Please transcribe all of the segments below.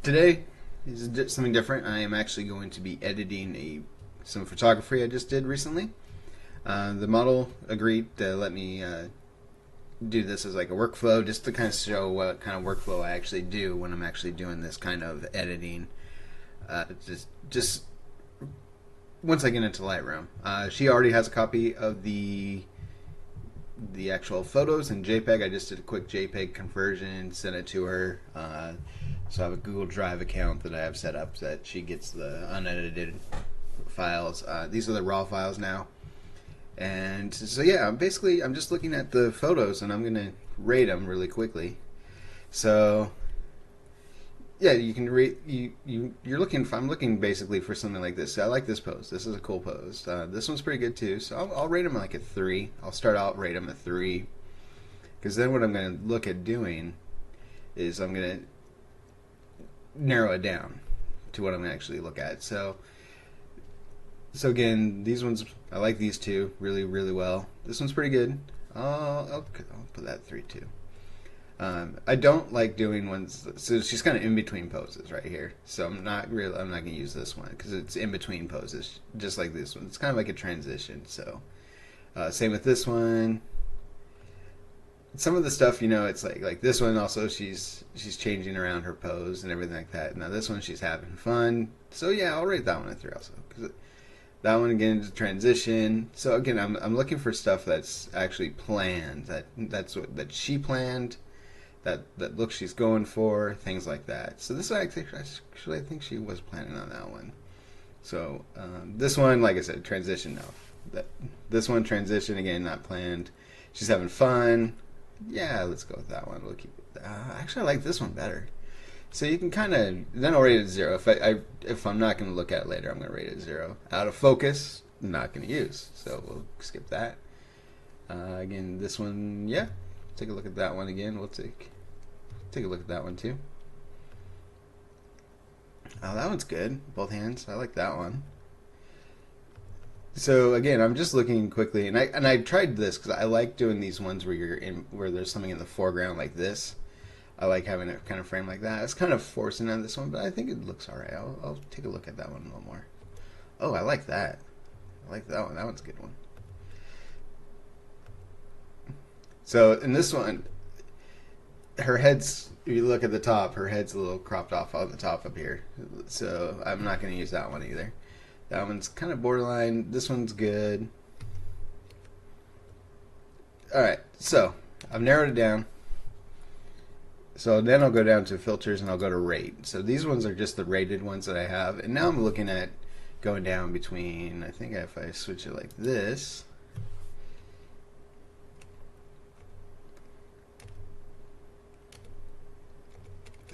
Today is something different. I am actually going to be editing some photography I just did recently. The model agreed to let me do this as like a workflow, just to kind of show what kind of workflow I actually do when I'm actually doing this kind of editing. Just once I get into Lightroom, she already has a copy of the actual photos in JPEG. I just did a quick JPEG conversion, sent it to her. So I have a Google Drive account that I have set up so that she gets the unedited files. These are the raw files now. And so yeah, I'm just looking at the photos and I'm gonna rate them really quickly. So yeah, you can rate you're looking. I'm looking basically for something like this. So I like this pose. This is a cool pose. This one's pretty good too. So I'll rate them like a 3. I'll start out rate them a 3 because then what I'm gonna look at doing is I'm gonna narrow it down to what I'm gonna actually look at. So again, these ones I like these two really well. This one's pretty good. I'll put that 3 too. I don't like doing ones. So she's kind of in between poses right here. So I'm not gonna use this one because it's in between poses, just like this one. It's kind of like a transition. So same with this one. Some of the stuff, it's like this one. Also, she's changing around her pose and everything like that. Now this one, she's having fun. So yeah, I'll rate that one a 3 also. Because that one again is a transition. So again, I'm looking for stuff that's actually planned. That she planned. That look she's going for, things like that. So this one, actually, I think she was planning on that one. So this one, like I said, transition. No, this one transition again, not planned. She's having fun. Yeah, let's go with that one. We'll keep it. Actually, I like this one better. So you can kind of then I'll rate it 0. If I'm not going to look at it later, I'm going to rate it 0. Out of focus, not going to use. So we'll skip that. Again, this one, yeah. Take a look at that one again. We'll take a look at that one too. Oh, that one's good. Both hands. I like that one. So again, I'm just looking quickly, and I tried this because I like doing these ones where there's something in the foreground like this. I like having it kind of framed like that. It's kind of forcing on this one, but I think it looks alright. I'll take a look at that one a little more. Oh, I like that. I like that one. That one's a good one. So in this one, her head's, if you look at the top, her head's a little cropped off on the top up here. So I'm not going to use that one either. That one's kind of borderline. This one's good. Alright, so I've narrowed it down. So then I'll go down to filters and I'll go to rate. So these ones are just the rated ones that I have. And now I'm looking at going down between, I think if I switch it like this.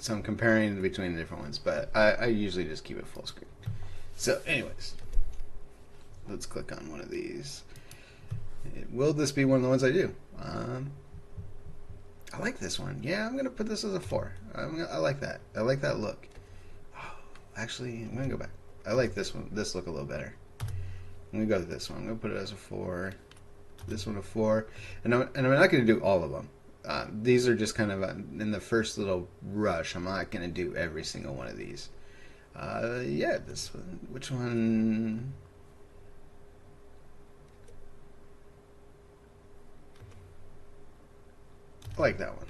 So I'm comparing between the different ones, but I usually just keep it full screen. So anyways, let's click on one of these. Will this be one of the ones I do? I like this one. Yeah, I'm going to put this as a 4. I like that. I like that look. Oh, actually, I'm going to go back. I like this one. This look a little better. I'm going to go with this one. I'm going to put it as a 4. This one a 4. And I'm not going to do all of them. These are just kind of in the first little rush. I'm not going to do every single one of these. Yeah, this one. Which one? I like that one.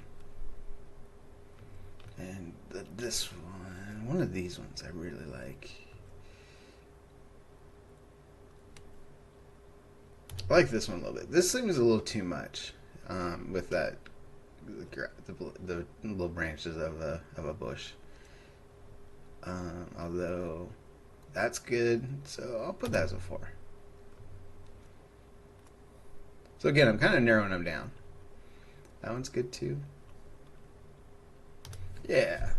And this one of these ones I really like. I like this one a little bit. This seems a little too much with that the little branches of a bush. Although that's good, so I'll put that as a 4. So again, I'm kind of narrowing them down. That one's good too. Yeah.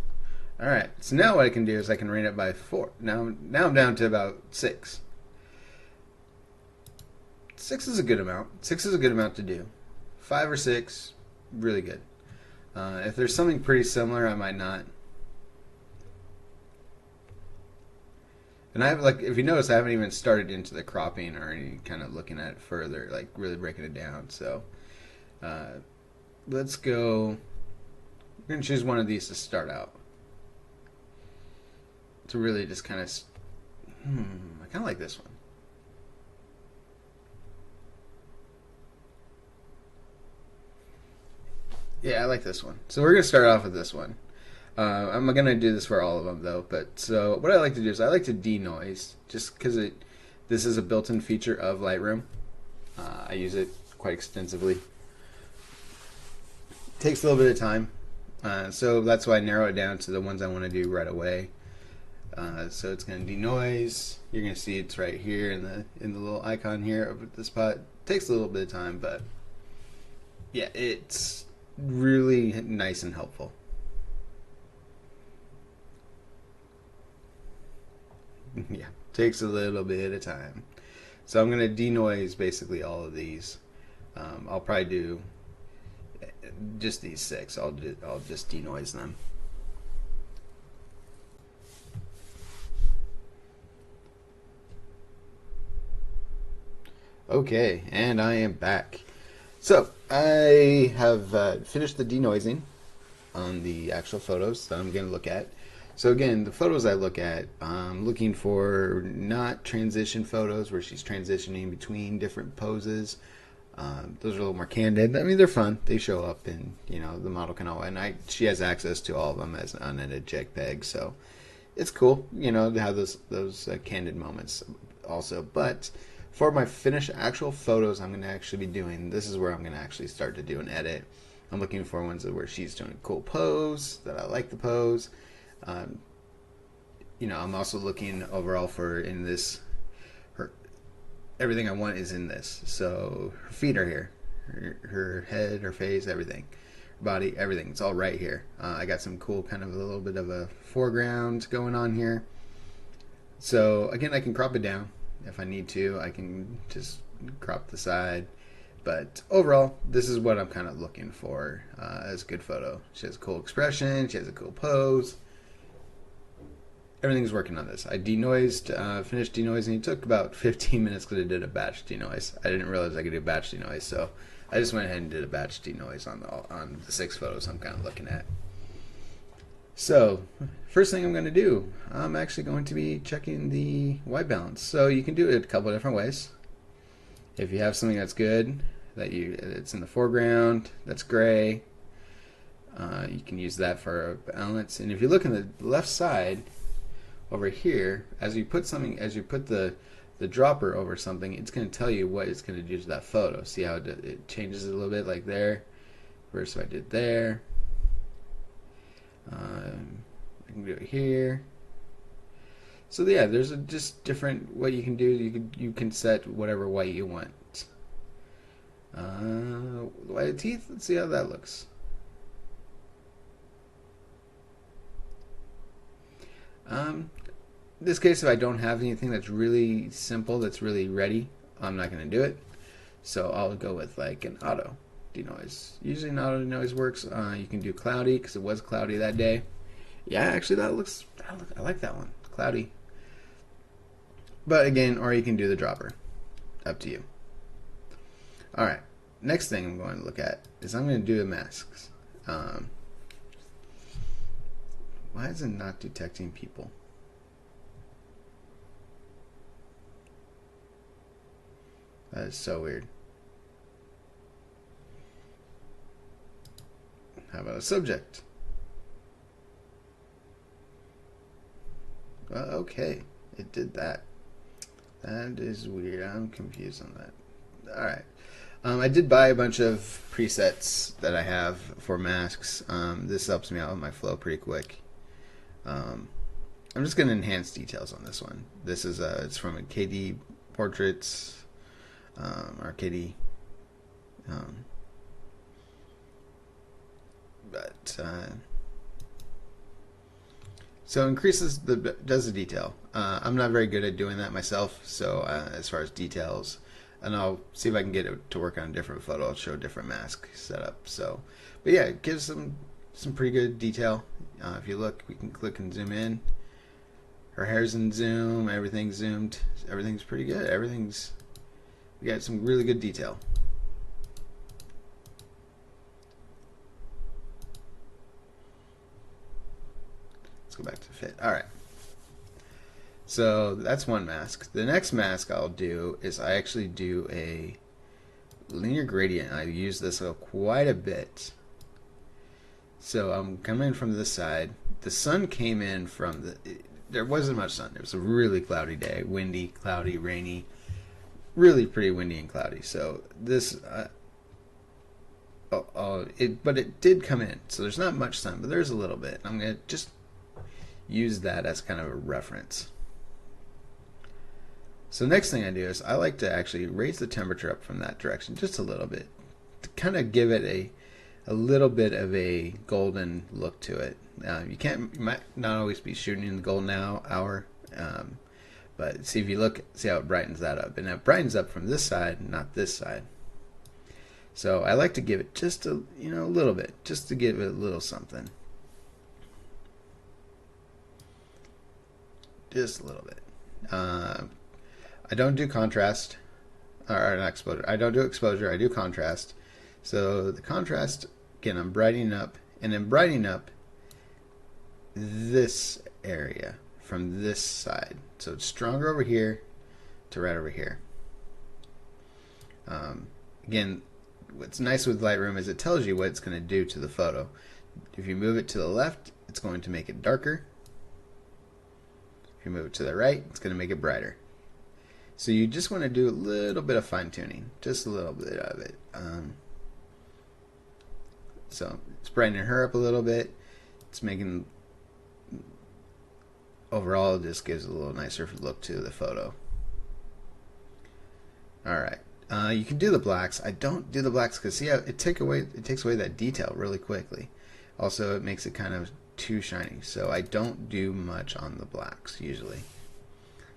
All right. So now what I can do is I can rate it by 4. Now I'm down to about 6. 6 is a good amount. 6 is a good amount to do. 5 or 6, really good. If there's something pretty similar, I might not. And I have, like, if you notice, I haven't even started into the cropping or any kind of looking at it further, like really breaking it down. So let's go. We're going to choose one of these to start out. to really just kind of, I kind of like this one. Yeah, I like this one. So we're gonna start off with this one. I'm gonna do this for all of them though. But so what I like to do is I like to denoise, just because this is a built-in feature of Lightroom. I use it quite extensively. Takes a little bit of time, so that's why I narrow it down to the ones I want to do right away. So it's going to denoise. You're going to see it's right here in the little icon here over at the spot. Takes a little bit of time, but yeah, it's really nice and helpful. Yeah, takes a little bit of time. So I'm going to denoise basically all of these. I'll probably do just these 6. I'll just denoise them. Okay, and I am back. So I have finished the denoising on the actual photos that I'm going to look at. So again, the photos I look at, I'm looking for not transition photos where she's transitioning between different poses. Those are a little more candid. I mean, they're fun. They show up, and the model can all. And she has access to all of them as an unedited JPEG, so it's cool. To have those candid moments also. But for my finished actual photos, I'm going to actually be doing. This is where I'm going to actually start to do an edit. I'm looking for ones where she's doing a cool pose that I like the pose. I'm also looking overall for in this. Everything I want is in this. So her feet are here, her head, her face, everything, her body, everything. It's all right here. I got some cool kind of a little bit of a foreground going on here. So again, I can crop it down if I need to. I can just crop the side. But overall, this is what I'm kind of looking for as a good photo. She has a cool expression. She has a cool pose. Everything's working on this. I denoised, finished denoising. It took about 15 minutes because I did a batch denoise. I didn't realize I could do batch denoise, so I just went ahead and did a batch denoise on the 6 photos I'm kind of looking at. So, first thing I'm going to do, I'm actually going to be checking the white balance. So you can do it a couple of different ways. If you have something that's good, it's in the foreground, that's gray, you can use that for a balance. And if you look on the left side, over here, as you put the dropper over something, it's going to tell you what it's going to do to that photo. See how it changes it a little bit, like there, versus if I did there. I can do it here. So yeah, there's just different what you can do. You can set whatever white you want. White teeth. Let's see how that looks. In this case, if I don't have anything that's really simple, that's really ready, I'm not going to do it. So I'll go with like an auto denoise. Usually an auto denoise works. You can do cloudy because it was cloudy that day. Yeah, actually I like that one. Cloudy. But again, or you can do the dropper. Up to you. Alright, next thing I'm going to look at is I'm going to do the masks. Why is it not detecting people? That is so weird. How about a subject? Okay, it did that. That is weird. I'm confused on that. Alright. I did buy a bunch of presets that I have for masks. This helps me out with my flow pretty quick. I'm just going to enhance details on this one. This is it's from a KD Portraits. Or KD. So increases does the detail. I'm not very good at doing that myself. So as far as details, and I'll see if I can get it to work on a different photo. I'll show a different mask setup. So, but yeah, it gives some pretty good detail. If you look, we can click and zoom in. Her hair's in zoom. Everything's zoomed. Everything's pretty good. We got some really good detail. Let's go back to fit. All right. So that's one mask. The next mask I'll do is I actually do a linear gradient. I use this quite a bit. So I'm coming from this side. The sun came in from there wasn't much sun. It was a really cloudy day, windy, cloudy, rainy, really pretty windy and cloudy. So this, but it did come in. So there's not much sun, but there's a little bit. I'm gonna just use that as kind of a reference. So next thing I do is I like to actually raise the temperature up from that direction just a little bit to kind of give it a little bit of a golden look to it. You might not always be shooting in the golden hour, but see if you look, see how it brightens that up, and it brightens up from this side, not this side. So I like to give it just a little bit, just to give it a little something, just a little bit. I don't do contrast, or not exposure. I don't do exposure. I do contrast. So the contrast, again, I'm brightening up, and then brightening up this area from this side. So it's stronger over here to right over here. Again, what's nice with Lightroom is it tells you what it's going to do to the photo. If you move it to the left, it's going to make it darker. If you move it to the right, it's going to make it brighter. So you just want to do a little bit of fine tuning, just a little bit of it. So it's brightening her up a little bit. It's making, overall, it just gives a little nicer look to the photo. Alright, you can do the blacks. I don't do the blacks because see how it takes away that detail really quickly. Also, it makes it kind of too shiny. So I don't do much on the blacks usually,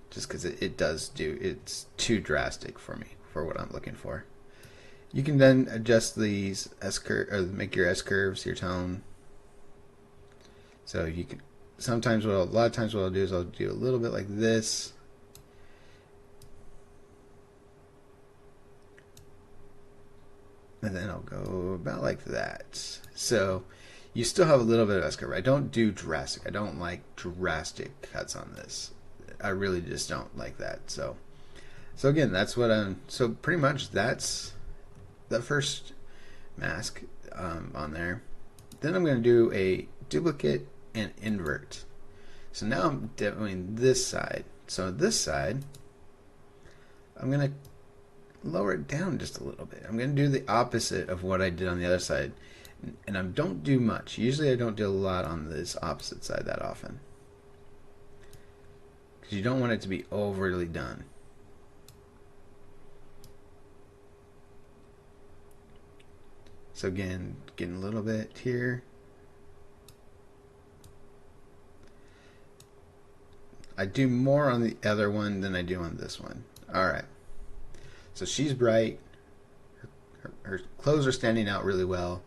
just because it's too drastic for me for what I'm looking for. You can then adjust these S-curve, or make your S-curves your tone. So you can sometimes a lot of times what I'll do is I'll do a little bit like this. And then I'll go about like that. So you still have a little bit of S-curve. I don't do drastic. I don't like drastic cuts on this. I really just don't like that. So again, that's what so pretty much that's the first mask on there. Then I'm going to do a duplicate and invert. So now I'm doing this side. So this side, I'm going to lower it down just a little bit. I'm going to do the opposite of what I did on the other side. And I don't do much. Usually I don't do a lot on this opposite side that often, because you don't want it to be overly done. So again, getting a little bit here. I do more on the other one than I do on this one. Alright. So she's bright. Her clothes are standing out really well.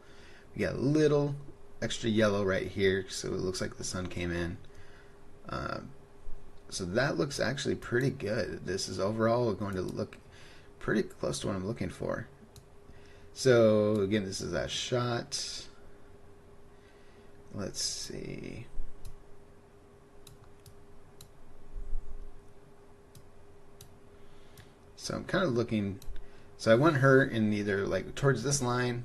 We got a little extra yellow right here, so it looks like the sun came in. So that looks actually pretty good. This is overall going to look pretty close to what I'm looking for. So again, this is that shot. Let's see. So I'm kind of looking. So I want her in either like towards this line,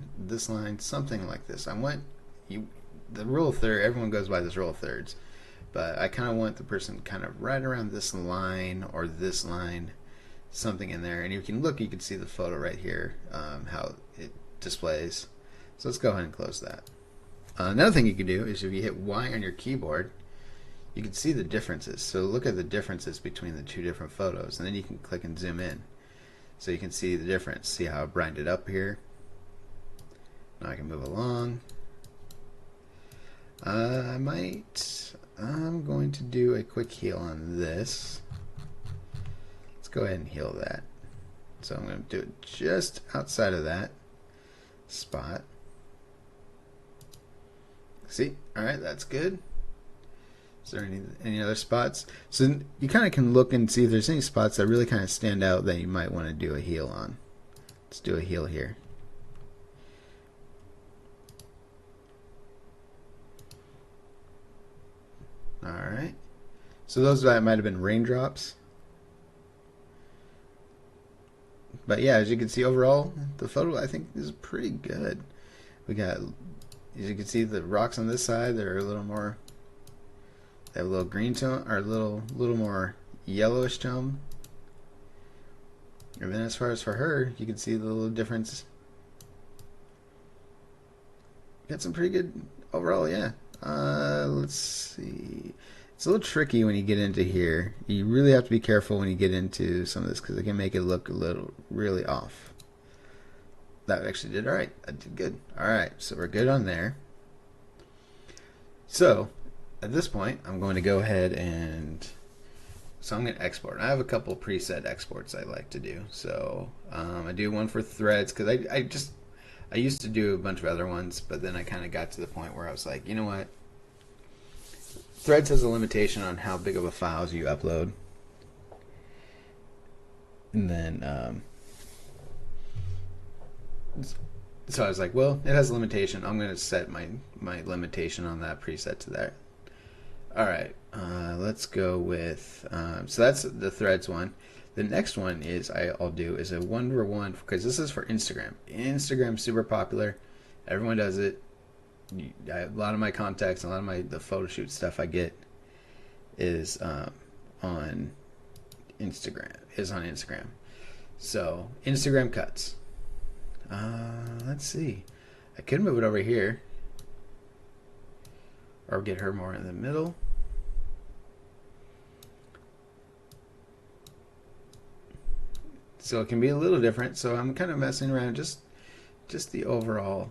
something like this. I want the rule of thirds. Everyone goes by this rule of thirds, but I kind of want the person kind of right around this line or this line, something in there. And you can look, you can see the photo right here, how it displays. So let's go ahead and close that. Another thing you can do is if you hit Y on your keyboard, you can see the differences. So look at the differences between the two different photos, and then you can click and zoom in. So you can see the difference. See how it brightened up here? Now I can move along. I'm going to do a quick heal on this. Let's go ahead and heal that. So I'm going to do it just outside of that spot. See? Alright, that's good. Is there any other spots? So you kind of can look and see if there's any spots that really kind of stand out that you might want to do a heal on. Let's do a heal here. Alright. So those that might have been raindrops. But yeah, as you can see overall, the photo I think is pretty good. We got, as you can see, the rocks on this side, they're a little more, they have a little green tone, or a little more yellowish tone. And then as far as for her, you can see the little difference. Got some pretty good overall, yeah. Let's see. It's a little tricky when you get into here. You really have to be careful when you get into some of this because it can make it look a little really off. That actually did all right. I did good. All right, so we're good on there. So at this point, I'm going to go ahead and I'm going to export. I have a couple preset exports I like to do. So I do one for threads because I used to do a bunch of other ones, but then I kind of got to the point where I was like, you know what? Threads has a limitation on how big of a files you upload. And then, so I was like, well, it has a limitation. I'm going to set my limitation on that preset to that. All right, let's go with, so that's the threads one. The next one is I'll do is a 1-for-1 because this is for Instagram. Instagram's super popular. Everyone does it. A lot of my contacts, a lot of the photo shoot stuff I get is on Instagram. So Instagram cuts. Let's see. I could move it over here, or get her more in the middle. So it can be a little different. So I'm kind of messing around just the overall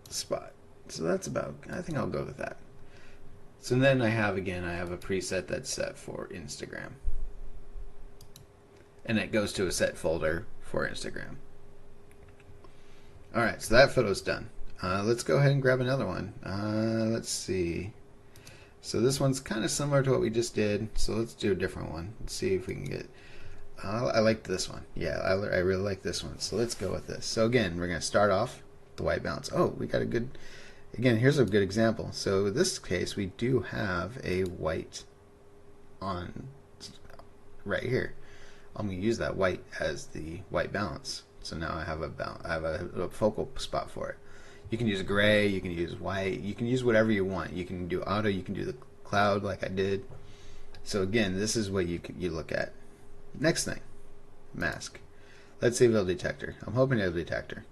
spot. So that's about, I think I'll go with that. So then I have a preset that's set for Instagram. And it goes to a set folder for Instagram. Alright, so that photo's done. Let's go ahead and grab another one. Let's see. So this one's kind of similar to what we just did. So let's do a different one. Let's see if we can get, I like this one. Yeah, I really like this one. So let's go with this. So again, we're going to start off the white balance. Oh, we got a good, again, here's a good example. So in this case, we do have a white on right here. I'm going to use that white as the white balance. So now I have a focal spot for it. You can use gray, you can use white, you can use whatever you want. You can do auto, you can do the cloud like I did. So again, this is what you look at. Next thing, mask. Let's see if it'll detect her. I'm hoping it'll detect her.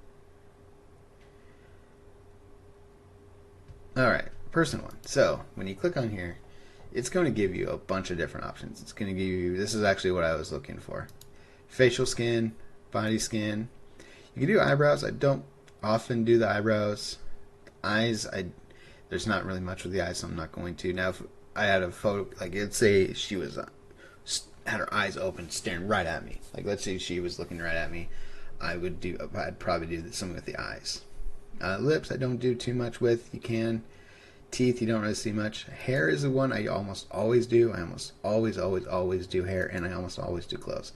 Alright, person one. So when you click on here, it's going to give you a bunch of different options. It's going to give you, this is actually what I was looking for. Facial skin, body skin. You can do eyebrows. I don't often do the eyebrows. Eyes, there's not really much with the eyes, so I'm not going to. Now, if I had a photo, like let's say she was had her eyes open, staring right at me. Like let's say she was looking right at me, I'd probably do something with the eyes. Lips, I don't do too much with. You can. Teeth, you don't really see much. Hair is the one I almost always do. I almost always do hair, and I almost always do clothes.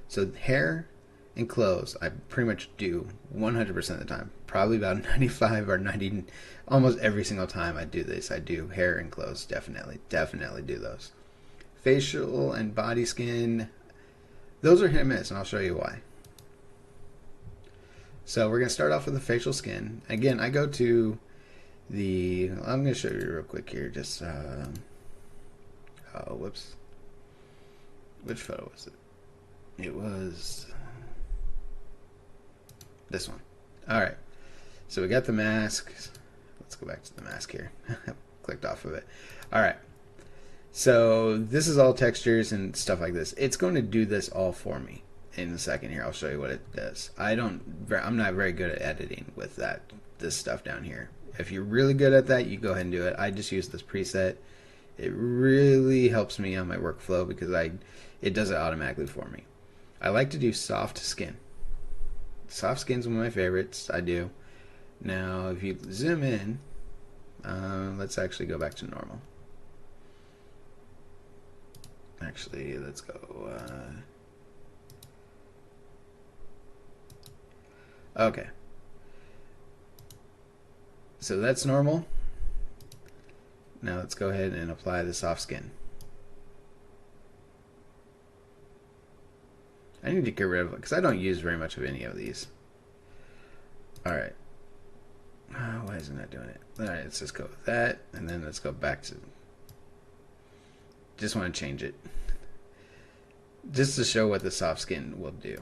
So hair and clothes, I pretty much do 100% of the time. Probably about 95 or 90, almost every single time I do this, I do hair and clothes. Definitely do those. Facial and body skin, those are hit and miss, and I'll show you why. So we're going to start off with the facial skin. Again, I go to I'm going to show you real quick here. Just, oh, whoops. Which photo was it? It was this one. Alright. So we got the mask. Let's go back to the mask here. Clicked off of it. Alright. So this is all textures and stuff like this. It's going to do this all for me. In a second here, I'll show you what it does. I'm not very good at editing with this stuff down here. If you're really good at that, you go ahead and do it. I just use this preset. It really helps me on my workflow because it does it automatically for me. I like to do soft skin. Soft skin's one of my favorites. I do. Now, if you zoom in, let's actually go back to normal. Actually, let's go. Okay. So that's normal. Now let's go ahead and apply the soft skin. I need to get rid of it because I don't use very much of any of these. Alright. Why isn't that doing it? Alright, let's just go with that. And then let's go back to... Just want to change it. Just to show what the soft skin will do.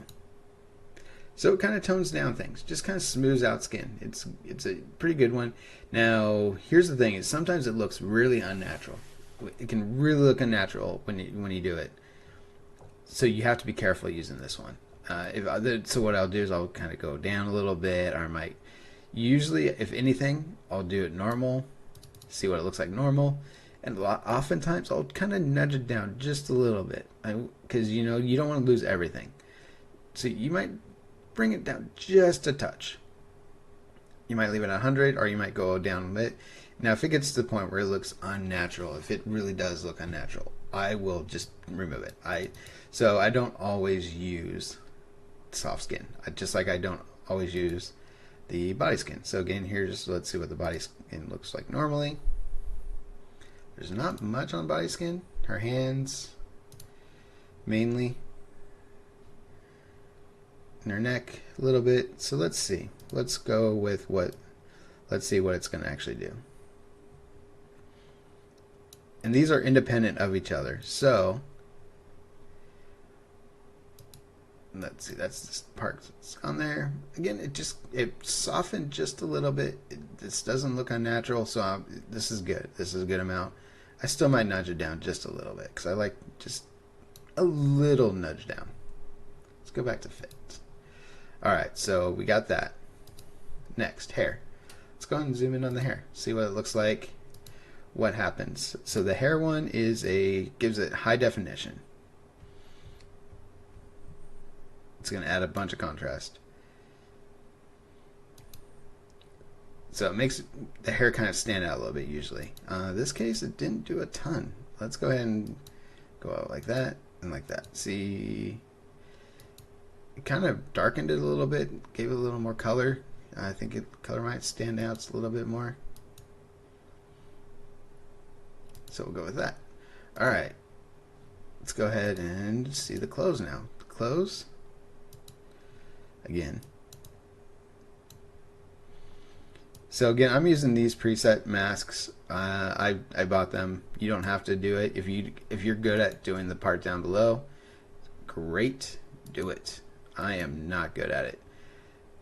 So it kind of tones down things. Just kind of smooths out skin. It's a pretty good one. Now, here's the thing. Is sometimes it looks really unnatural. It can really look unnatural when you do it. So you have to be careful using this one. So what I'll do is I'll kind of go down a little bit, or I might, usually if anything, I'll do it normal, see what it looks like normal, and oftentimes I'll kind of nudge it down just a little bit, because you don't want to lose everything. So you might bring it down just a touch. You might leave it at 100, or you might go down a bit. Now if it gets to the point where it looks unnatural, if it really does look unnatural, I will just remove it. So I don't always use soft skin. Just like I don't always use the body skin. So again, here, just let's see what the body skin looks like normally. There's not much on body skin. Her hands, mainly. And her neck, a little bit. So let's see. Let's go with let's see what it's going to actually do. And these are independent of each other. So let's see, that's this part that's on there. Again, it softened just a little bit. This doesn't look unnatural, so this is good. This is a good amount. I still might nudge it down just a little bit because I like just a little nudge down. Let's go back to fit. All right, so we got that. Next, hair. Let's go ahead and zoom in on the hair. See what it looks like. What happens? So the hair one gives it high definition. It's going to add a bunch of contrast. So it makes the hair kind of stand out a little bit usually. This case, it didn't do a ton. Let's go ahead and go out like that and like that. See, it kind of darkened it a little bit, gave it a little more color. I think color might stand out a little bit more. So we'll go with that. All right. Let's go ahead and see the clothes now. The clothes. Again. So again, I'm using these preset masks. I bought them. You don't have to do it. If you're good at doing the part down below, great, do it. I am not good at it,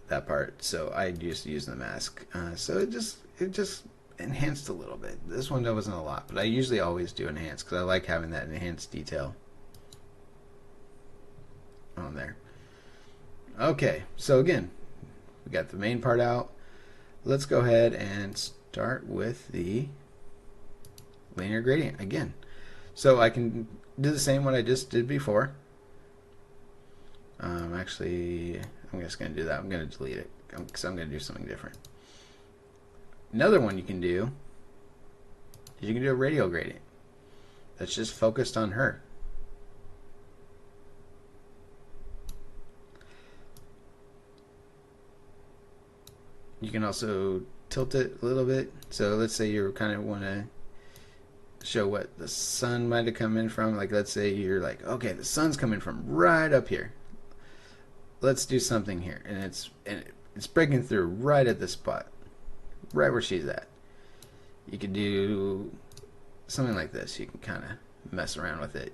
that part. So I just use the mask. So it just enhanced a little bit. This one wasn't a lot, but I usually always do enhance because I like having that enhanced detail on there. Okay, so again, we got the main part out. Let's go ahead and start with the linear gradient again. So I can do the same what I just did before. Actually, I'm just going to do that. I'm going to delete it because I'm going to do something different. Another one you can do is you can do a radial gradient that's just focused on her. You can also tilt it a little bit. So let's say you kind of want to show what the sun might have come in from. Like let's say you're like, okay, the sun's coming from right up here. Let's do something here, and it's breaking through right at this spot, right where she's at. You could do something like this. You can kind of mess around with it.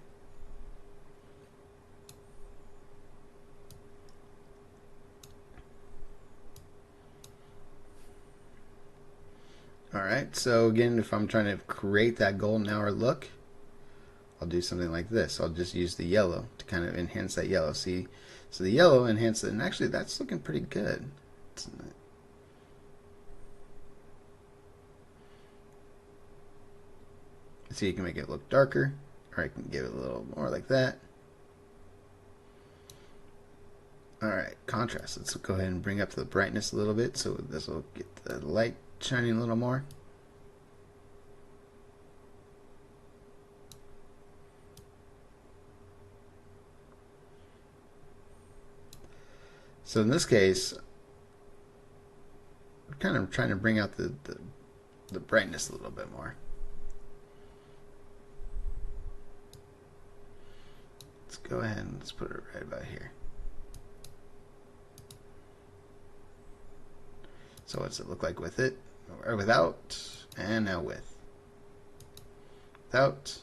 Alright, so again, if I'm trying to create that golden hour look, I'll do something like this. I'll just use the yellow to kind of enhance that yellow. See, so the yellow enhances it, and actually that's looking pretty good. So you can make it look darker, or I can give it a little more like that. Alright, contrast. Let's go ahead and bring up the brightness a little bit so this will get the light shining a little more. So in this case, I'm kind of trying to bring out the brightness a little bit more. go ahead and let's put it right about here. So what's it look like with it, or without, and now with. Without,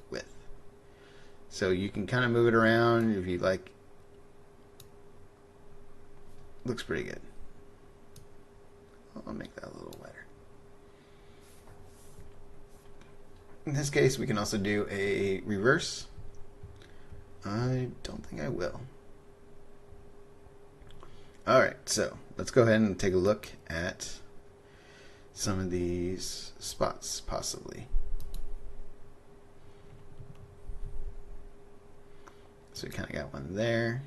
with. So you can kind of move it around if you like. Looks pretty good. I'll make that a little wider. In this case, we can also do a reverse. I don't think I will. Alright, so let's go ahead and take a look at some of these spots, possibly. So we kind of got one there.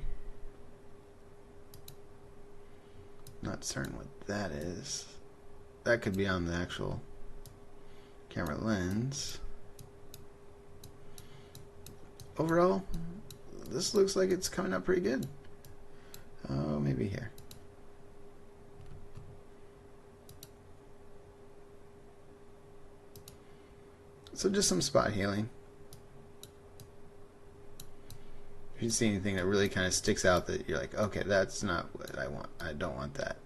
Not certain what that is. That could be on the actual camera lens. Overall, this looks like it's coming out pretty good. Oh, maybe here. So just some spot healing. If you see anything that really kind of sticks out that you're like, okay, that's not what I want. I don't want that.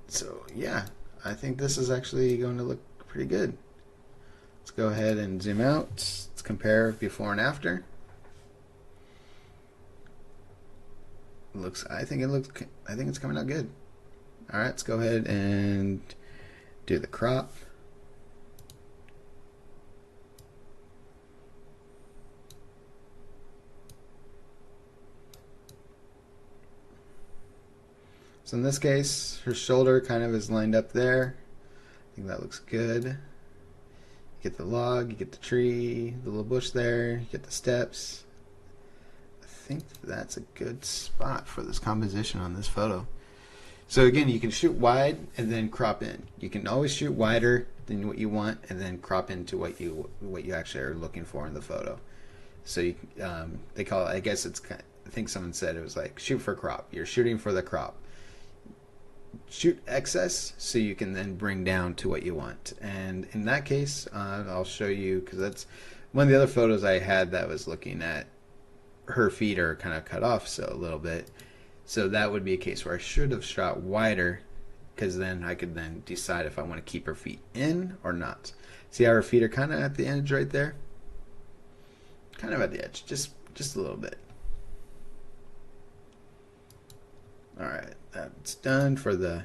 So yeah, I think this is actually going to look pretty good. Let's go ahead and zoom out. Let's compare before and after. I think it's coming out good. All right, let's go ahead and do the crop. So in this case, her shoulder kind of is lined up there. I think that looks good. You get the log, you get the tree, the little bush there, you get the steps. I think that's a good spot for this composition on this photo. So again, you can shoot wide and then crop in. You can always shoot wider than what you want and then crop into what you actually are looking for in the photo. So you, they call it, I guess it's, I think someone said it was like shoot for crop. You're shooting for the crop. Shoot excess so you can then bring down to what you want. And in that case, I'll show you, because that's one of the other photos I had that was looking at her feet are kind of cut off so a little bit. So that would be a case where I should have shot wider, because then I could then decide if I want to keep her feet in or not. See how her feet are kind of at the edge right there? Kind of at the edge, just a little bit. Alright, that's done for the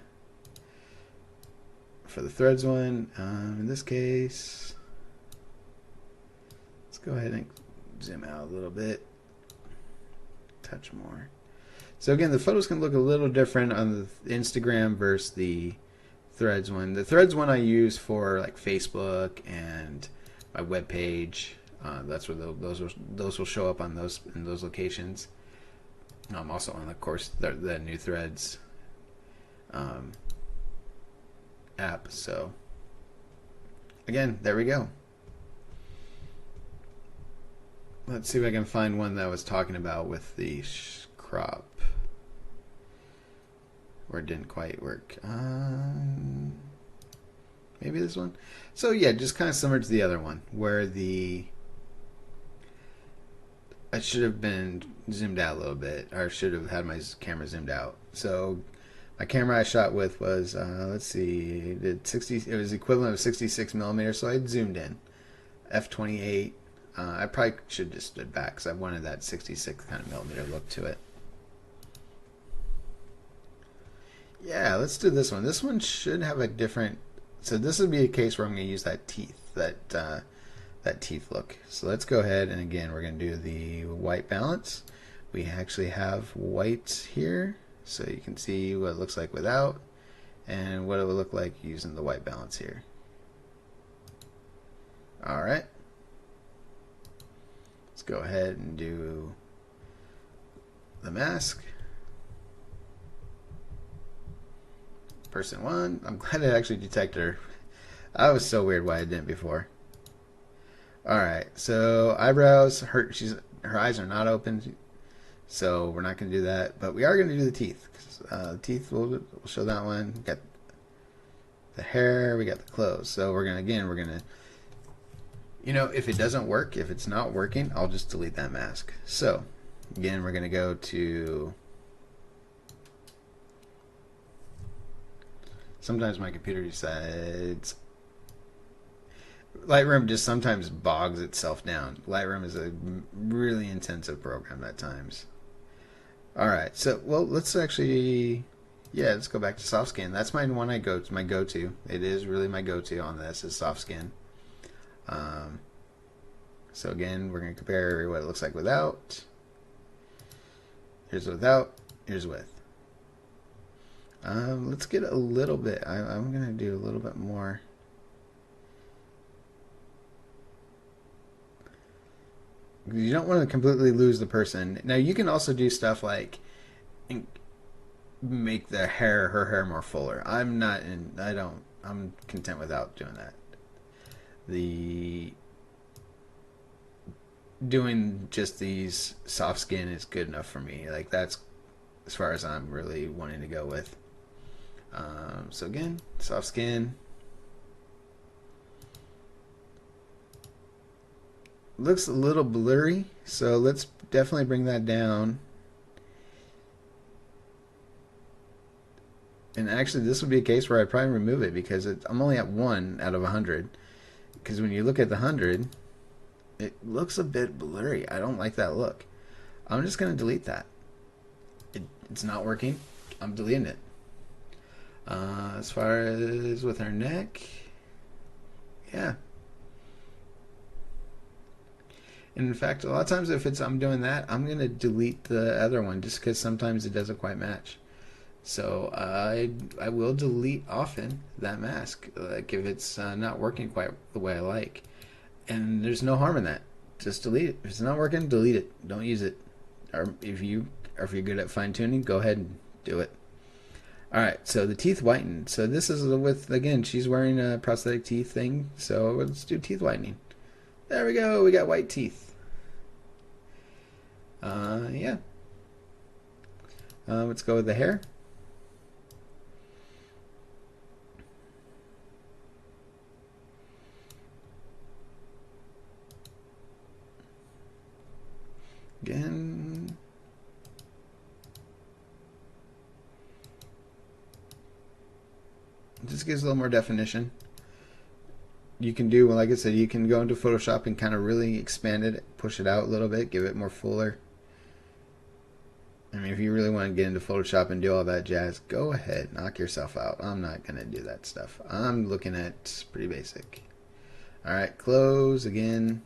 threads one. In this case, let's go ahead and zoom out a little bit, touch more. So again, the photos can look a little different on the Instagram versus the threads one. The threads one I use for like Facebook and my web page. That's where those will show up on in those locations. Also on, of course, the new Threads app. So again, there we go. Let's see if I can find one that I was talking about with the crop, where it didn't quite work. Maybe this one. So yeah, just kind of similar to the other one, where I should have been zoomed out a little bit, or should have had my camera zoomed out. So my camera I shot with was, let's see, it was equivalent of 66 millimeters, so I zoomed in. F28. I probably should have just stood back because I wanted that 66 kind of millimeter look to it. Yeah, let's do this one. This one should have a different, so this would be a case where I'm going to use that teeth, that teeth look. So let's go ahead, and again we're going to do the white balance. We actually have white here, so you can see what it looks like without and what it would look like using the white balance here. Alright, let's go ahead and do the mask. Person one, I'm glad it actually detected her. That was so weird why I didn't before. Alright, so eyebrows, her eyes are not open, so we're not going to do that, but we are going to do the teeth. The teeth, we'll show that one. We got the hair, we got the clothes. So we're going to You know, if it doesn't work, if it's not working, I'll just delete that mask. So, again, we're going to go to... Sometimes my computer decides... Lightroom just sometimes bogs itself down. Lightroom is a really intensive program at times. Alright, so, well, let's actually... Yeah, let's go back to soft scan. That's my one my go-to. It is really my go-to on this is soft scan. So again, we're going to compare what it looks like without. Here's without. Here's with. Let's get a little bit. I'm going to do a little bit more. You don't want to completely lose the person. Now you can also do stuff like make her hair more fuller. I'm content without doing that. Doing just these soft skin is good enough for me. Like that's as far as I'm really wanting to go with. So again, soft skin. Looks a little blurry, so let's definitely bring that down. And actually, this would be a case where I'd probably remove it because I'm only at 1 out of 100. Because when you look at the 100, it looks a bit blurry. I don't like that look. I'm just going to delete that. It's not working. I'm deleting it. As far as with her neck, yeah. And in fact, a lot of times if I'm doing that, I'm going to delete the other one just because sometimes it doesn't quite match. So I will delete often that mask, like if it's not working quite the way I like. And there's no harm in that. Just delete it. If it's not working, delete it. Don't use it. Or if you're good at fine tuning, go ahead and do it. All right. So the teeth whitened. So this is with, again, she's wearing a prosthetic teeth thing. So let's do teeth whitening. There we go. We got white teeth. Yeah. Let's go with the hair. Again. It just gives a little more definition. You can do, like I said, you can go into Photoshop and kind of really expand it, push it out a little bit, give it more fuller. I mean, if you really want to get into Photoshop and do all that jazz, go ahead, knock yourself out. I'm not going to do that stuff. I'm looking at pretty basic. Alright, close again.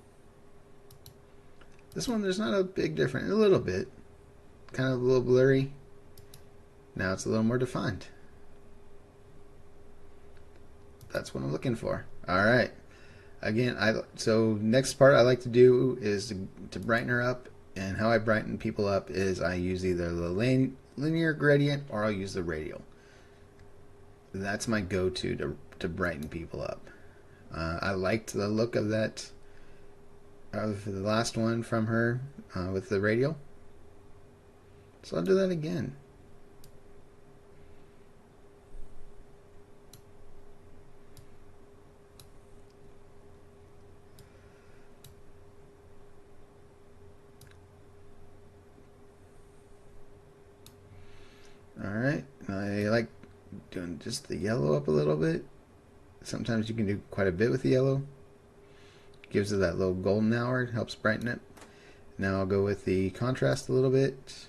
This one, there's not a big difference. A little bit. Kind of a little blurry. Now it's a little more defined. That's what I'm looking for. Alright. Again, so next part I like to do is to brighten her up. And how I brighten people up is I use either the linear gradient or I'll use the radial. That's my go-to to brighten people up. I liked the look of that, of the last one from her with the radial. So I'll do that again. Alright, I like doing just the yellow up a little bit. Sometimes you can do quite a bit with the yellow. Gives it that little golden hour, helps brighten it. Now I'll go with the contrast a little bit.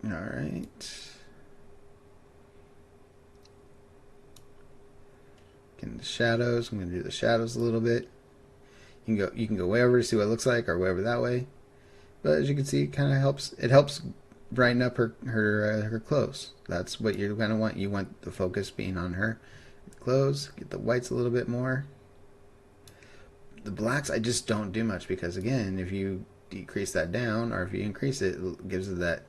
Alright. Getting the shadows. I'm going to do the shadows a little bit. You can go way over to see what it looks like, or way over that way. But as you can see, it kind of helps. It helps brighten up her clothes. That's what you're going to want. You want the focus being on her clothes. Get the whites a little bit more. The blacks I just don't do much because, again, if you decrease that down or if you increase it, it gives it that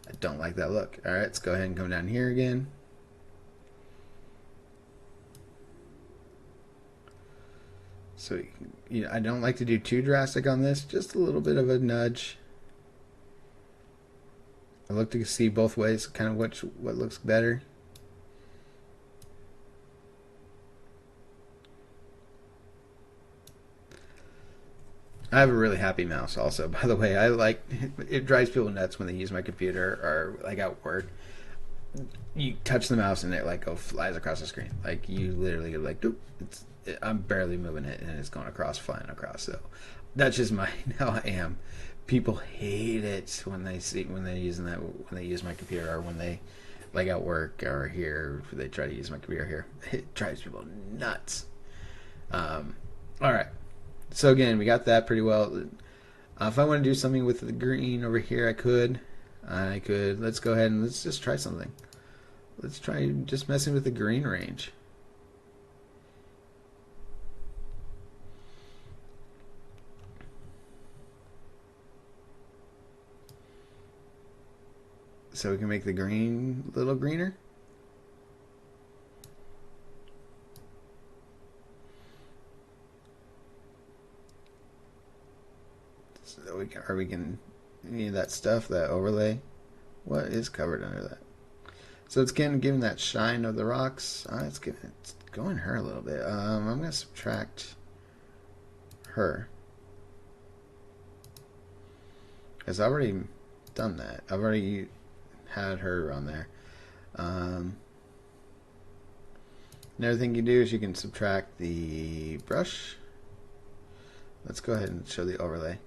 I don't like that look. All right, let's go ahead and come down here again. So I don't like to do too drastic on this, just a little bit of a nudge. I look to see both ways, kind of what looks better. I have a really happy mouse also, by the way. I like it drives people nuts when they use my computer or like at work. You touch the mouse and it like go flies across the screen. Like you literally like doop, I'm barely moving it and it's going across, flying across. So that's just my how I am. People hate it when they see when they're using that when they use my computer or when they like at work or here they try to use my computer here. It drives people nuts. All right. So again, we got that pretty well. If I want to do something with the green over here, I could. Let's go ahead and let's just try something. Let's try just messing with the green range. So we can make the green a little greener. So we can any of that stuff, that overlay. What is covered under that? So it's giving that shine of the rocks. It's going her a little bit. I'm gonna subtract her because I've already done that. I've already had her on there. Another thing you do is you can subtract the brush. Let's go ahead and show the overlay.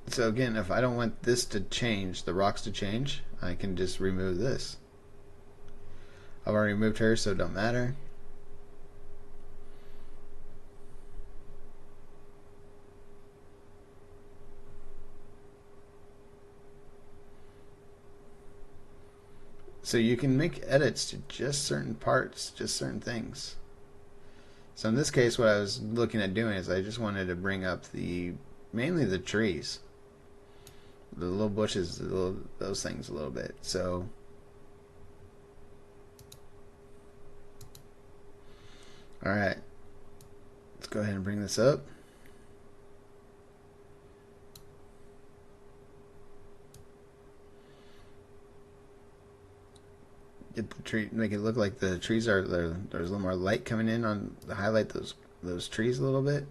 So again, if I don't want this to change, the rocks to change, I can just remove this. I've already removed her, so it don't matter. So you can make edits to just certain parts, just certain things. So in this case, what I was looking at doing is I just wanted to bring up mainly the trees. The little bushes, those things a little bit. So all right, let's go ahead and bring this up. Get the tree, make it look like the trees are there. There's a little more light coming in on the highlight those trees a little bit.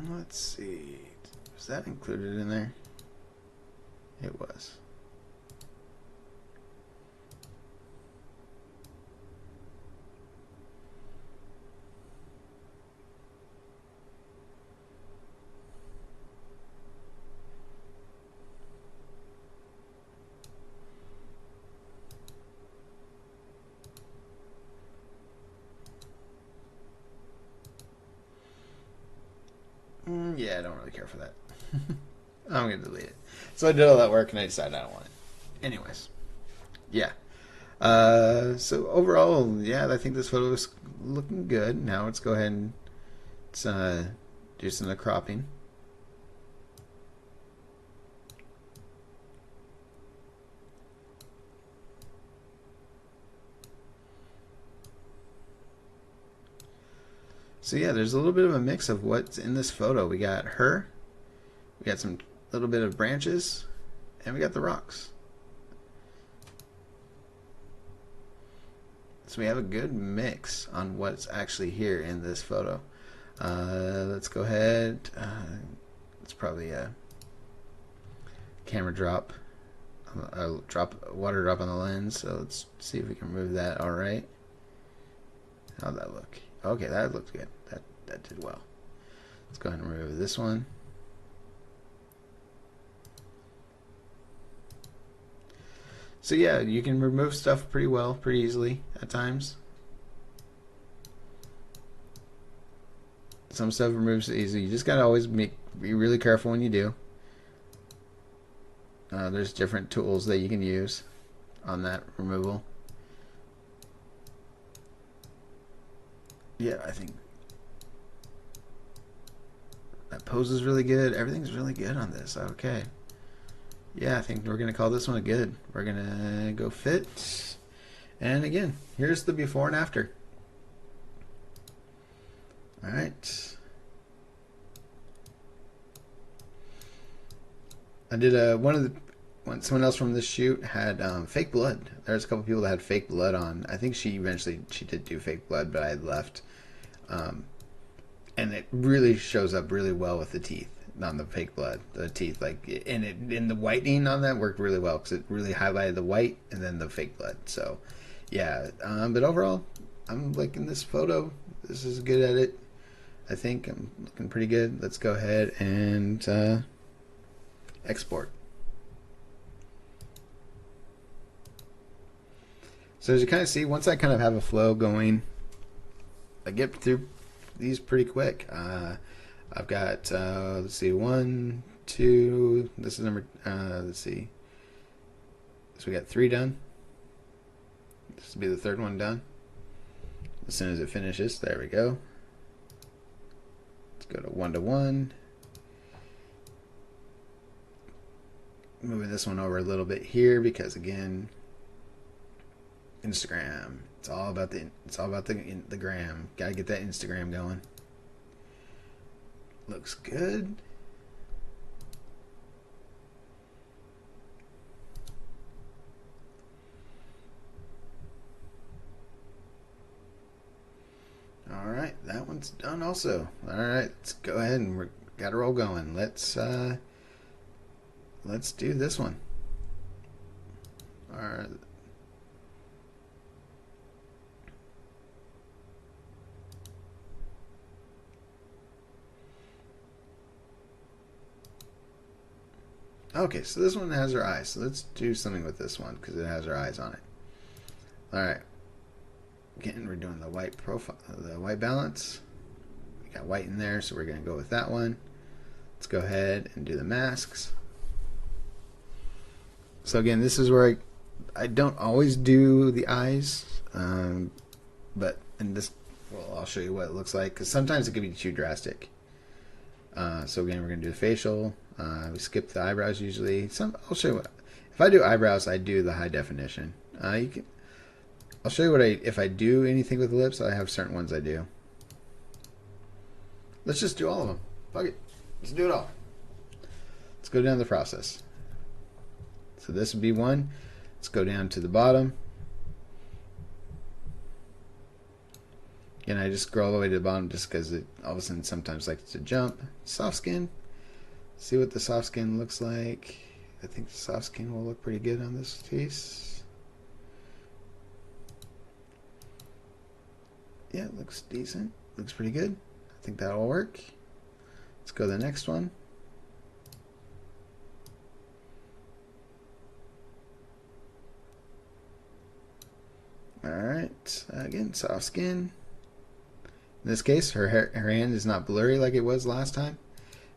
Let's see. Was that included in there? It was. Yeah, I don't really care for that. I'm going to delete it. So I did all that work and I decided I don't want it. Anyways. Yeah. So overall, yeah, I think this photo is looking good. Now let's go ahead and do some cropping. So yeah, there's a little bit of a mix of what's in this photo. We got her, we got some little bit of branches, and we got the rocks. So we have a good mix on what's actually here in this photo. Let's go ahead. It's probably a camera drop, water drop on the lens. So let's see if we can remove that. All right. How'd that look? Okay, that looked good. That did well. Let's go ahead and remove this one. So yeah, you can remove stuff pretty well, pretty easily at times. Some stuff removes easy. You just gotta always be really careful when you do. There's different tools that you can use on that removal. Yeah, I think that pose is really good. Everything's really good on this. Okay. Yeah, I think we're gonna call this one a good. We're gonna go fit. And again, here's the before and after. All right. I did someone else from this shoot had fake blood. There's a couple people that had fake blood on. I think she did do fake blood, but I had left. Um, and it really shows up really well with the teeth on the fake blood. The teeth, like, and it in the whitening on that worked really well because it really highlighted the white and then the fake blood. So, yeah. But overall, I'm liking this photo. This is a good edit. I think I'm looking pretty good. Let's go ahead and export. So as you kind of see, once I kind of have a flow going, I get through these pretty quick. I've got, let's see, 1, 2, this is number, let's see. So we got 3 done. This will be the 3rd one done. As soon as it finishes, there we go. Let's go to 1 to 1. Moving this one over a little bit here because again, Instagram. It's all about the gram. Gotta get that Instagram going. Looks good. All right, that one's done also. All right, let's go ahead and we got a roll going. Let's do this one. All right. Okay, so this one has her eyes. So let's do something with this one because it has her eyes on it. All right. Again, we're doing the white profile, the white balance. We got white in there, so we're going to go with that one. Let's go ahead and do the masks. So again, this is where I don't always do the eyes, but in this, well, I'll show you what it looks like because sometimes it can be too drastic. So again, we're going to do the facial. We skip the eyebrows usually. I'll show you what. If I do eyebrows, I do the high definition. I'll show you what if I do anything with the lips. I have certain ones I do. Let's just do all of them. Fuck it. Let's do it all. Let's go down the process. So this would be one. Let's go down to the bottom. Again, I just scroll all the way to the bottom just because it all of a sudden sometimes likes to jump. Soft skin. See what the soft skin looks like. I think the soft skin will look pretty good on this piece. Yeah, it looks decent. Looks pretty good. I think that'll work. Let's go to the next one. Alright, again, soft skin. In this case, her hand is not blurry like it was last time.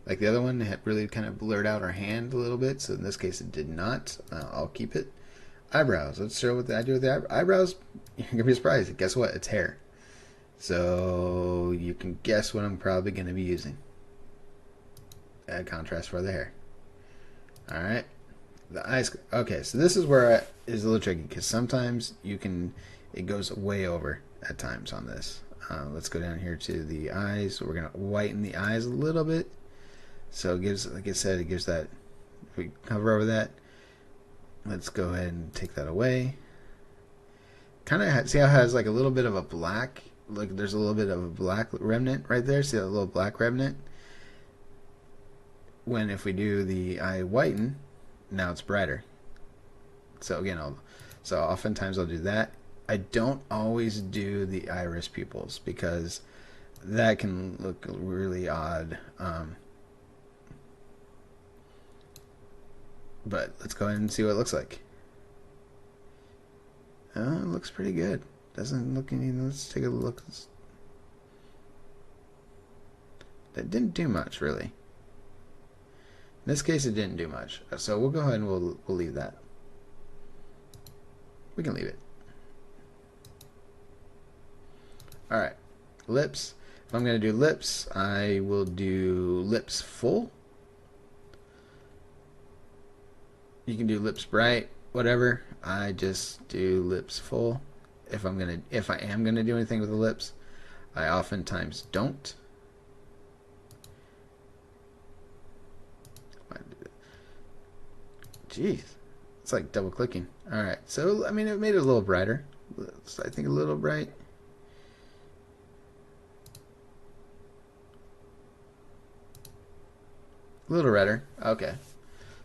Like the other one, it had really kind of blurred out her hand a little bit. So in this case, it did not. I'll keep it. Eyebrows. Let's show what I do with the eyebrows. You're going to be surprised. Guess what? It's hair. So you can guess what I'm probably going to be using. Add contrast for the hair. Alright. The eyes. Okay, so this is where it is a little tricky because sometimes it goes way over at times on this. Let's go down here to the eyes. So we're going to whiten the eyes a little bit. So it gives, like I said, it gives that, if we hover over that, let's go ahead and take that away. Kind of see how it has like a little bit of a black, like there's a little bit of a black remnant right there. See that little black remnant? When if we do the eye whiten, now it's brighter. So again, so oftentimes I'll do that. I don't always do the iris pupils because that can look really odd. But let's go ahead and see what it looks like. It looks pretty good. Doesn't look any. Let's take a look. That didn't do much, really. In this case, it didn't do much. So we'll go ahead and we'll leave that. We can leave it. All right, lips. If I'm going to do lips, I will do lips full. You can do lips bright, whatever. I just do lips full. If I am gonna do anything with the lips, I oftentimes don't. Jeez, it's like double clicking. All right, so I mean, it made it a little brighter. I think a little bright. A little redder. Okay,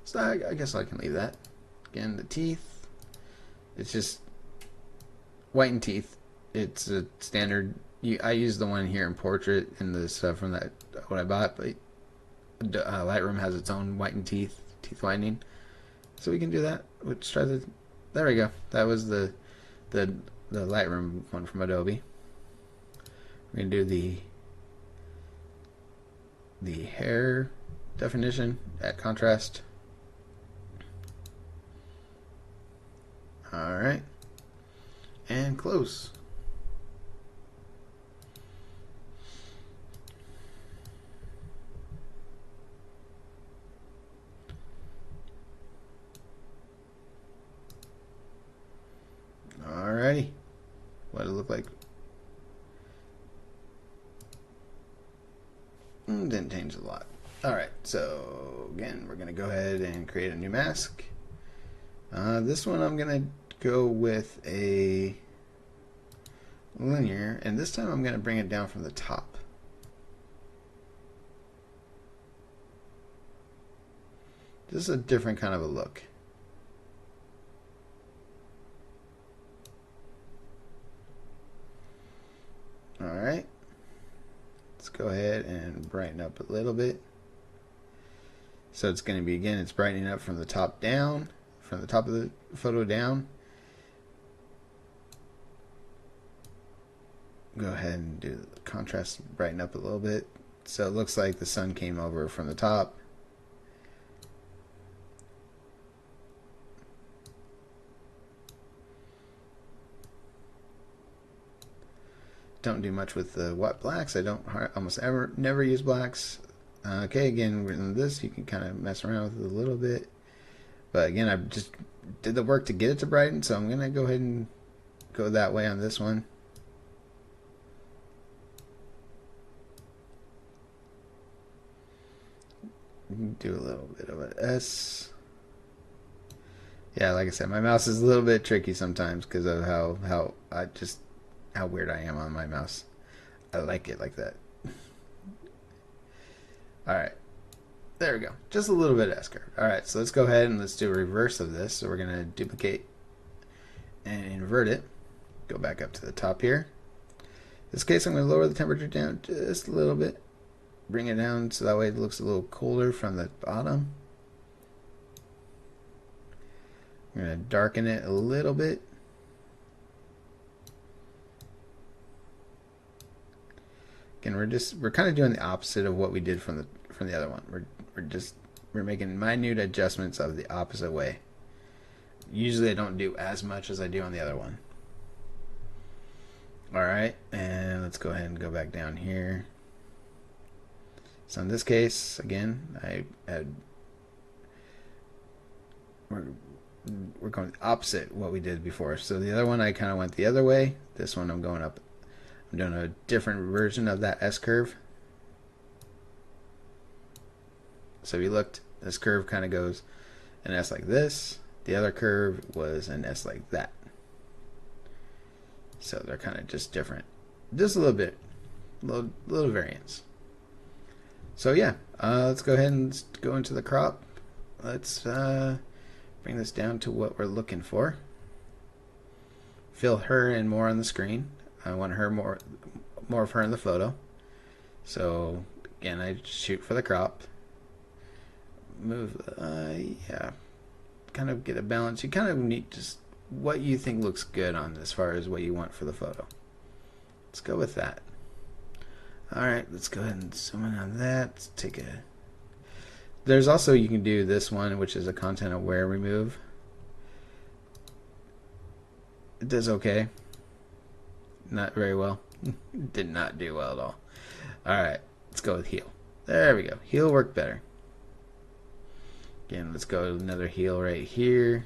so I guess I can leave that. Again, the teeth. It's just whitened teeth. It's a standard. I use the one here in portrait in the stuff from that what I bought, but Lightroom has its own whitened teeth whitening, so we can do that. Let's try the. There we go. That was the Lightroom one from Adobe. We're gonna do the hair definition at contrast. All right, and close. Alrighty, what it look like? Didn't change a lot. Alright, so again, we're gonna go ahead and create a new mask. This one I'm gonna go with a linear, and this time I'm gonna bring it down from the top. This is a different kind of a look. Alright, let's go ahead and brighten up a little bit. So it's going to be, again, it's brightening up from the top down, from the top of the photo down. Go ahead and do the contrast, brighten up a little bit. So it looks like the sun came over from the top. Don't do much with the wet blacks. I don't almost never use blacks. Okay, again, with this you can kind of mess around with it a little bit, but again, I just did the work to get it to brighten, so I'm gonna go ahead and go that way on this one. Do a little bit of an S. Yeah, like I said, my mouse is a little bit tricky sometimes because of how weird I am on my mouse. I like it like that. Alright, there we go. Just a little bit of S-curve. Alright, so let's go ahead and let's do a reverse of this. So we're going to duplicate and invert it. Go back up to the top here. In this case, I'm going to lower the temperature down just a little bit. Bring it down so that way it looks a little cooler from the bottom. I'm going to darken it a little bit. Again, we're kind of doing the opposite of what we did from the other one. We're making minute adjustments of the opposite way. Usually I don't do as much as I do on the other one. Alright, and let's go ahead and go back down here. So in this case, again, we're going opposite what we did before. So the other one I kind of went the other way. This one I'm going up. I'm doing a different version of that S-curve. So if you looked, this curve kind of goes an S like this. The other curve was an S like that. So they're kind of just different. Just a little bit. Little variance. So yeah, let's go ahead and go into the crop. Let's bring this down to what we're looking for. Fill her in more on the screen. I want her more of her in the photo. So again, I shoot for the crop. Move, yeah, kind of get a balance. You kind of need just what you think looks good on as far as what you want for the photo. Let's go with that. All right, let's go ahead and zoom in on that. Let's take a. There's also, you can do this one, which is a content aware remove. It does okay. Not very well. Did not do well at all. Alright, let's go with heal. There we go. Heal worked better. Again, let's go another heel right here.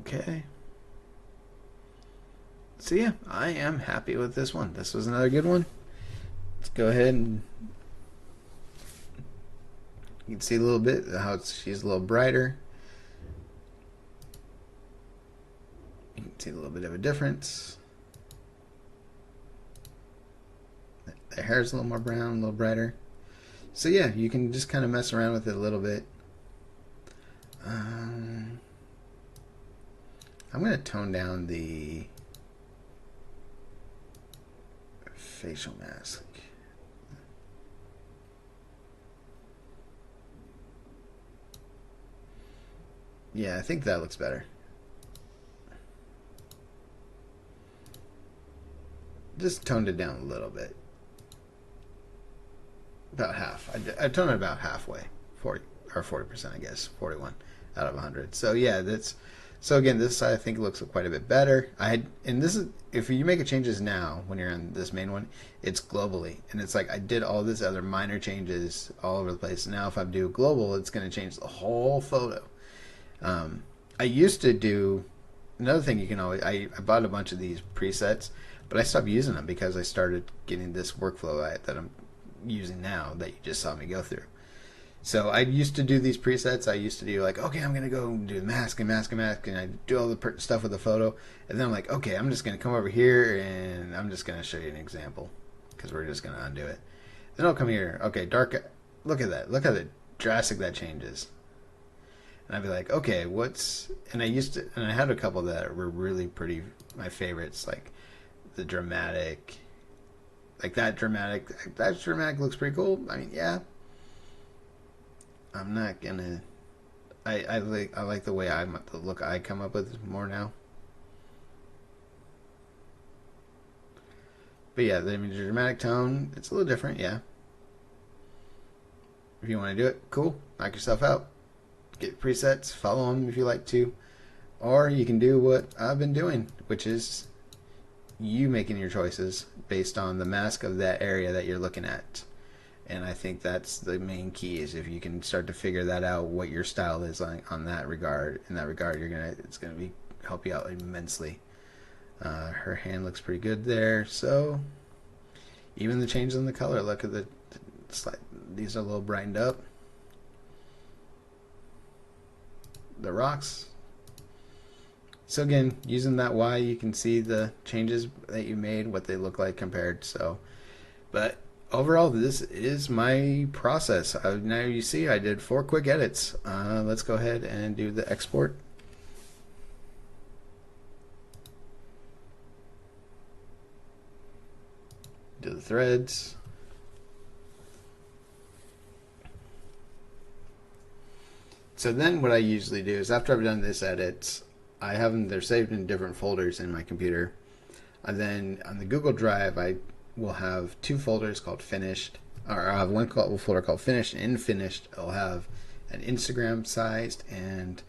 Okay. So yeah, I am happy with this one. This was another good one. Let's go ahead and you can see a little bit how she's a little brighter. You can see a little bit of a difference. The hair's a little more brown, a little brighter. So yeah, you can just kind of mess around with it a little bit. I'm going to tone down the facial mask. Yeah, I think that looks better. Just toned it down a little bit. About half. I toned it about halfway. 40%, I guess. 41 out of 100. So yeah, so again, this I think looks quite a bit better. And this is, if you make changes now when you're on this main one, it's globally, and it's like I did all this other minor changes all over the place. Now if I do global, it's going to change the whole photo. I used to do another thing. You can always I bought a bunch of these presets, but I stopped using them because I started getting this workflow that I'm using now that you just saw me go through. So I used to do these presets. I used to do like, okay, I'm going to go do mask and mask and mask, and I do all the stuff with the photo. And then I'm like, okay, I'm just going to come over here and I'm just going to show you an example because we're just going to undo it. Then I'll come here. Okay, dark. Look at that. Look how drastic that changes. And I'd be like, okay, and I had a couple that were really pretty, my favorites, like the dramatic, like that dramatic looks pretty cool. I mean, yeah. I'm not gonna. I like the way the look I come up with more now. But yeah, the dramatic tone, it's a little different. Yeah. If you want to do it, cool. Knock yourself out. Get presets. Follow them if you like to, or you can do what I've been doing, which is you making your choices based on the mask of that area that you're looking at. And I think that's the main key, is if you can start to figure that out, what your style is like on that regard. In that regard, it's gonna help you out immensely. Her hand looks pretty good there. So even the changes in the color, look at these are a little brightened up. The rocks. So again, using that Y, you can see the changes that you made, what they look like compared. So, but overall, this is my process. Now you see I did 4 quick edits. Let's go ahead and do the export. Do the threads. So then what I usually do is after I've done this edits, I have them, they're saved in different folders in my computer. And then on the Google Drive, I will have 2 folders called finished, or I'll have one folder called finished and finished. I'll have an Instagram sized and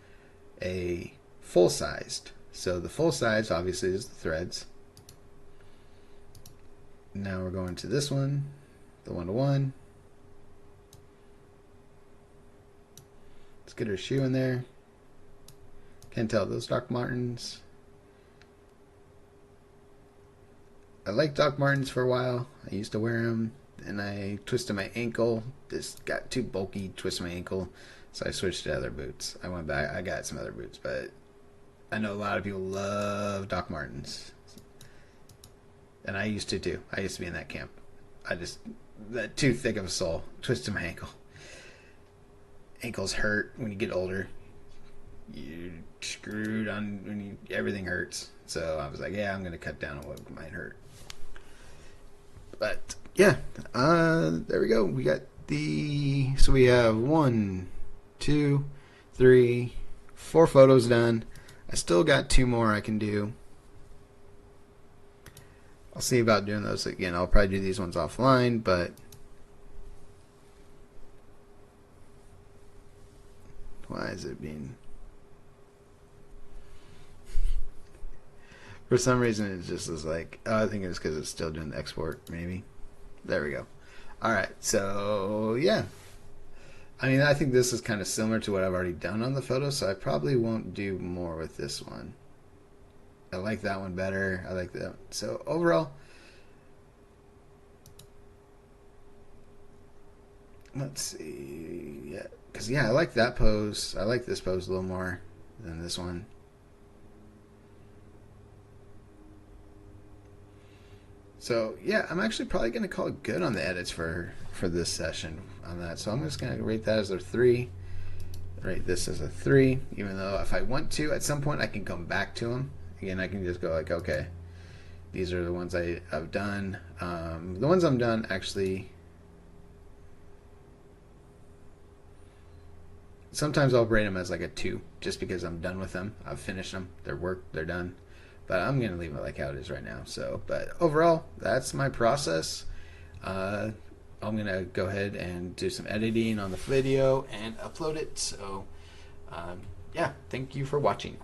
a full sized. So the full size obviously is the threads. Now we're going to this one, the 1-to-1. Let's get her shoe in there. Can't tell, those Doc Martens. I liked Doc Martens for a while. I used to wear them, and I twisted my ankle. This got too bulky, twisted my ankle, so I switched to other boots. I went back. I got some other boots, but I know a lot of people love Doc Martens, and I used to too. I used to be in that camp. That too thick of a sole, twisted my ankle. Ankles hurt when you get older. You're screwed on everything hurts. So I was like, yeah, I'm gonna cut down on what might hurt. But yeah, there we go. We got so we have 1, 2, 3, 4 photos done. I still got 2 more I can do. I'll see about doing those again. I'll probably do these ones offline, but why is it being... For some reason, it just was like, oh, I think it's because it's still doing the export, maybe. There we go. All right, so yeah. I mean, I think this is kind of similar to what I've already done on the photo, so I probably won't do more with this one. I like that one better. I like that. So overall, let's see. Yeah, because I like that pose. I like this pose a little more than this one. So yeah, I'm actually probably going to call it good on the edits for this session on that. So I'm just going to rate that as a 3. Rate this as a 3, even though if I want to, at some point I can come back to them. Again, I can just go like, okay, these are the ones I've done. The ones I'm done, actually, sometimes I'll rate them as like a 2, just because I'm done with them. I've finished them. Their work, they're done. But I'm going to leave it like how it is right now. So, but overall, that's my process. I'm going to go ahead and do some editing on the video and upload it. So, yeah, thank you for watching.